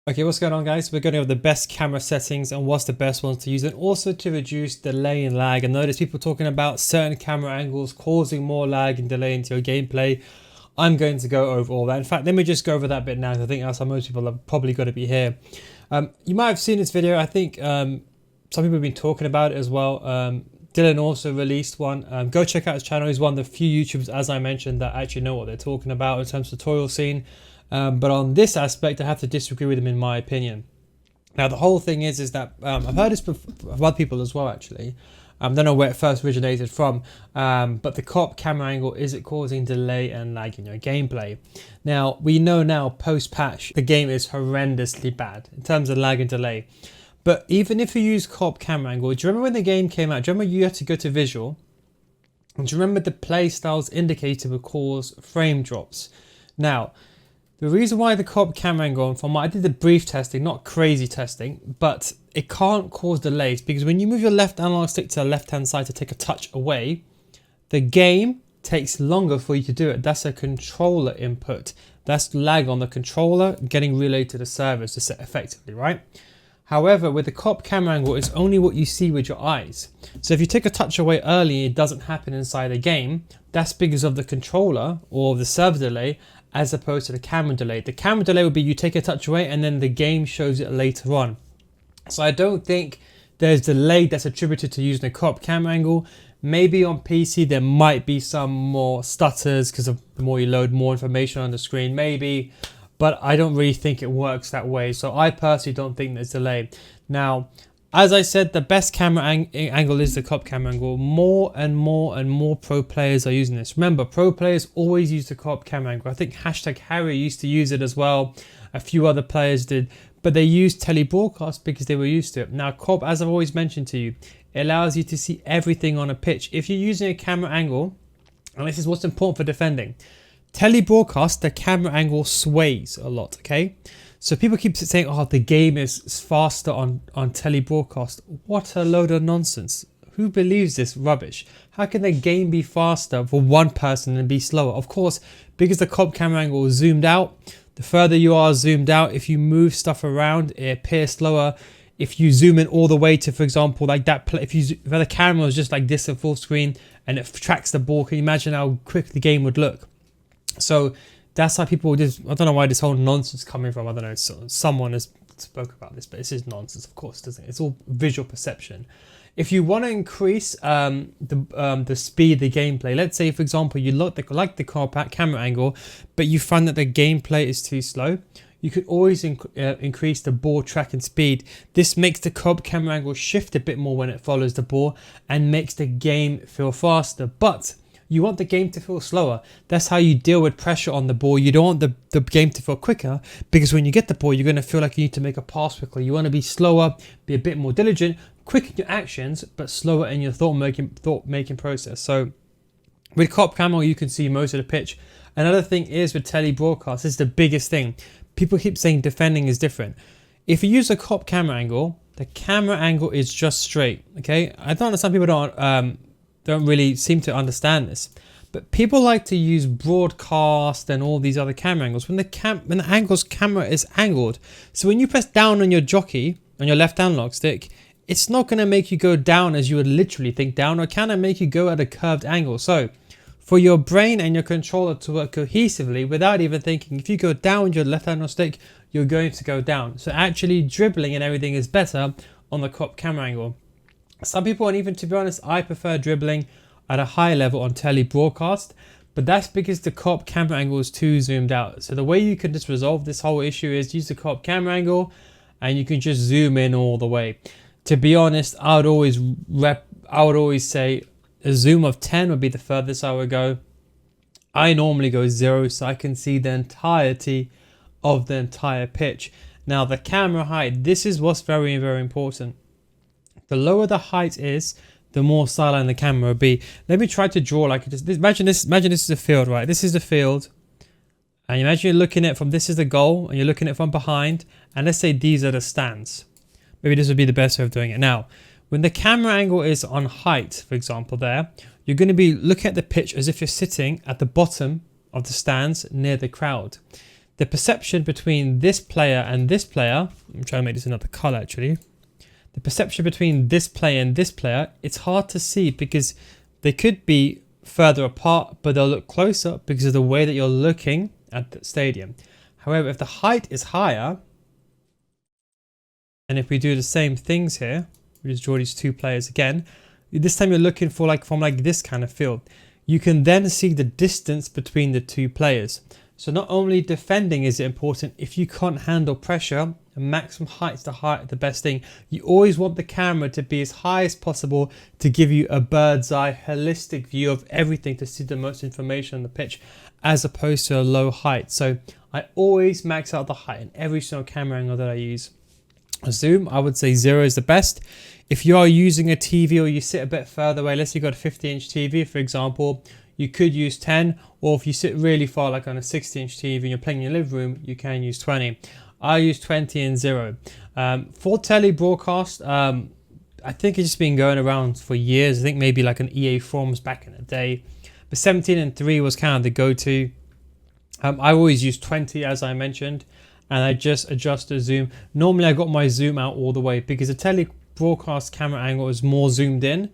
Okay, what's going on, guys? We're going over the best camera settings and what's the best ones to use, and also to reduce delay and lag. And notice people talking about certain camera angles causing more lag and delay into your gameplay. I'm going to go over all that. In fact, let me just go over that bit now, because I think that's how most people are probably going to be here. You might have seen this video. I think some people have been talking about it as well. Dylan also released one. Go check out his channel. He's one of the few YouTubers, as I mentioned, that actually know what they're talking about in terms of tutorial scene. But on this aspect, I have to disagree with him in my opinion. Now, the whole thing is that I've heard this from other people as well, actually. I don't know where it first originated from, but the co-op camera angle, is it causing delay and lag in your gameplay? Now, we know now, post-patch, the game is horrendously bad in terms of lag and delay. But even if you use co-op camera angle, do you remember when the game came out? Do you remember you had to go to visual? And do you remember the play styles indicator would cause frame drops? Now, the reason why the co-op camera angle, from I did the brief testing, not crazy testing, but it can't cause delays, because when you move your left analog stick to the left hand side to take a touch away, the game takes longer for you to do it. That's a controller input. That's lag on the controller getting relayed to the server to set effectively, right? However, with the co-op camera angle, it's only what you see with your eyes. So if you take a touch away early, it doesn't happen inside the game. That's because of the controller or the server delay, as opposed to the camera delay. The camera delay would be you take a touch away and then the game shows it later on. So I don't think there's delay that's attributed to using a co-op camera angle. Maybe on PC there might be some more stutters because of the more you load more information on the screen, maybe, but I don't really think it works that way. So I personally don't think there's delay. Now, as I said, the best camera angle is the co-op camera angle. More and more pro players are using this. Remember, pro players always use the co-op camera angle. I think #Harry used to use it as well. A few other players did, but they used telebroadcast because they were used to it. Now, co-op, as I've always mentioned to you, it allows you to see everything on a pitch. If you're using a camera angle, and this is what's important for defending, telebroadcast, the camera angle sways a lot, okay? So people keep saying, oh, the game is faster on telebroadcast. What a load of nonsense. Who believes this rubbish? How can the game be faster for one person and be slower? Of course, because the co-op camera angle is zoomed out, the further you are zoomed out, if you move stuff around, it appears slower. If you zoom in all the way to, for example, like that, if the camera was just like this in full screen and it tracks the ball, can you imagine how quick the game would look? So that's how people just, I don't know why this whole nonsense coming from. I don't know, someone has spoke about this, but this is nonsense, of course, doesn't it? It's all visual perception. If you want to increase the speed of the gameplay, let's say, for example, you like the co-op camera angle, but you find that the gameplay is too slow, you could always increase the ball tracking speed. This makes the co-op camera angle shift a bit more when it follows the ball and makes the game feel faster. But you want the game to feel slower. That's how you deal with pressure on the ball. You don't want the game to feel quicker, because when you get the ball, you're going to feel like you need to make a pass quickly. You want to be slower, be a bit more diligent, quick in your actions, but slower in your thought making process. So with co-op camera, you can see most of the pitch. Another thing is with telebroadcast, this is the biggest thing. People keep saying defending is different. If you use a co-op camera angle, the camera angle is just straight. Okay, I don't understand, people don't really seem to understand this, but people like to use broadcast and all these other camera angles when the camera is angled. So when you press down on your jockey on your left analog stick, it's not going to make you go down as you would literally think down, or can it make you go at a curved angle? So for your brain and your controller to work cohesively without even thinking, if you go down with your left analog stick, you're going to go down. So actually dribbling and everything is better on the co-op camera angle. Some people, and even to be honest, I prefer dribbling at a high level on telebroadcast, but that's because the co-op camera angle is too zoomed out. So the way you can just resolve this whole issue is use the co-op camera angle and you can just zoom in all the way. To be honest, I would always say a zoom of 10 would be the furthest I would go. I normally go 0 so I can see the entirety of the entire pitch. Now the camera height, this is what's very important. The lower the height is, the more silent the camera will be. Let me try to draw like this. Imagine this is a field, right? This is the field. And imagine you're looking at it from, this is the goal, and you're looking at it from behind. And let's say these are the stands. Maybe this would be the best way of doing it. Now, when the camera angle is on height, for example, there, you're going to be looking at the pitch as if you're sitting at the bottom of the stands near the crowd. the perception between this player and this player, I'm trying to make this another color actually. The perception between this player and this player, it's hard to see because they could be further apart, but they'll look closer because of the way that you're looking at the stadium. However, if the height is higher, and if we do the same things here, we just draw these two players again, this time you're looking for from this kind of field. You can then see the distance between the two players. So not only defending is it important, if you can't handle pressure, maximum height's the best thing. You always want the camera to be as high as possible to give you a bird's eye holistic view of everything, to see the most information on the pitch, as opposed to a low height. So I always max out the height in every single camera angle that I use. Zoom, I would say 0 is the best. If you are using a TV or you sit a bit further away, let's say you've got a 50-inch TV, for example, you could use 10, or if you sit really far, like on a 60-inch TV and you're playing in your living room, you can use 20. I use 20 and 0. For tele broadcast, I think it's just been going around for years. I think maybe like an EA Forums back in the day. But 17 and 3 was kind of the go-to. I always use 20, as I mentioned, and I just adjust the zoom. Normally I got my zoom out all the way because the tele broadcast camera angle is more zoomed in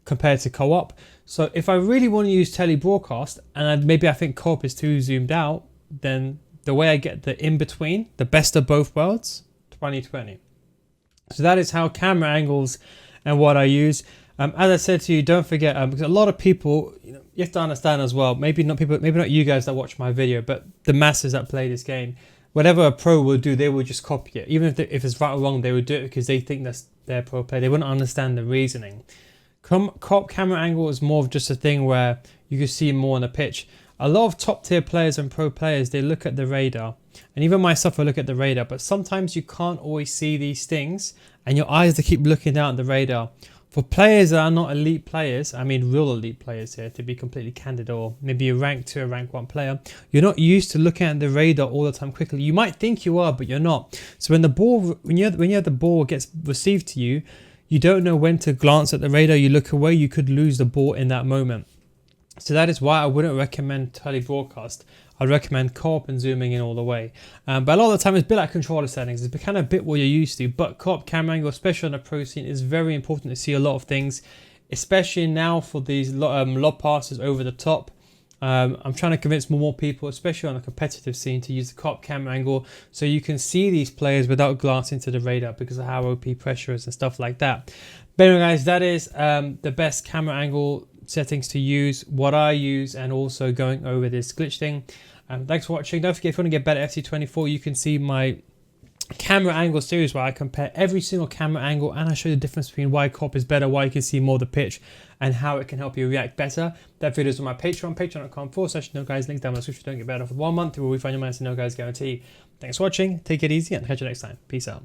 compared to co-op. So if I really want to use tele broadcast and maybe I think co-op is too zoomed out, then the way I get the in-between, the best of both worlds, 2020. So that is how camera angles and what I use. As I said to you, don't forget, because a lot of people, you have to understand as well, maybe not you guys that watch my video, but the masses that play this game, whatever a pro will do, they will just copy it. Even if it's right or wrong, they would do it because they think that's their pro play. They wouldn't understand the reasoning. Co-op camera angle is more of just a thing where you can see more on the pitch. A lot of top tier players and pro players, they look at the radar, and even myself, I look at the radar, but sometimes you can't always see these things and your eyes, they keep looking down at the radar. For players that are not elite players, I mean real elite players here, to be completely candid, or maybe a rank 2 or rank 1 player, you're not used to looking at the radar all the time quickly. You might think you are, but you're not. So when you have the ball gets received to you, you don't know when to glance at the radar. You look away, you could lose the ball in that moment. So that is why I wouldn't recommend tele broadcast. I'd recommend co-op and zooming in all the way. But a lot of the time it's a bit like controller settings. It's kind of a bit what you're used to. But co-op camera angle, especially on a pro scene, is very important to see a lot of things, especially now for these lob passes over the top. I'm trying to convince more people, especially on a competitive scene, to use the co-op camera angle so you can see these players without glancing to the radar because of how OP pressure is and stuff like that. But anyway, guys, that is the best camera angle settings to use, what I use, and also going over this glitch thing. Thanks for watching. Don't forget, if you want to get better FC24, you can see my camera angle series where I compare every single camera angle and I show you the difference between why co-op is better, why you can see more of the pitch, and how it can help you react better. That video is on my Patreon, patreon.com/NoGuys, link down in the description. Don't get better for 1 month, where we find your man, no guys guarantee. Thanks for watching, take it easy, and catch you next time. Peace out.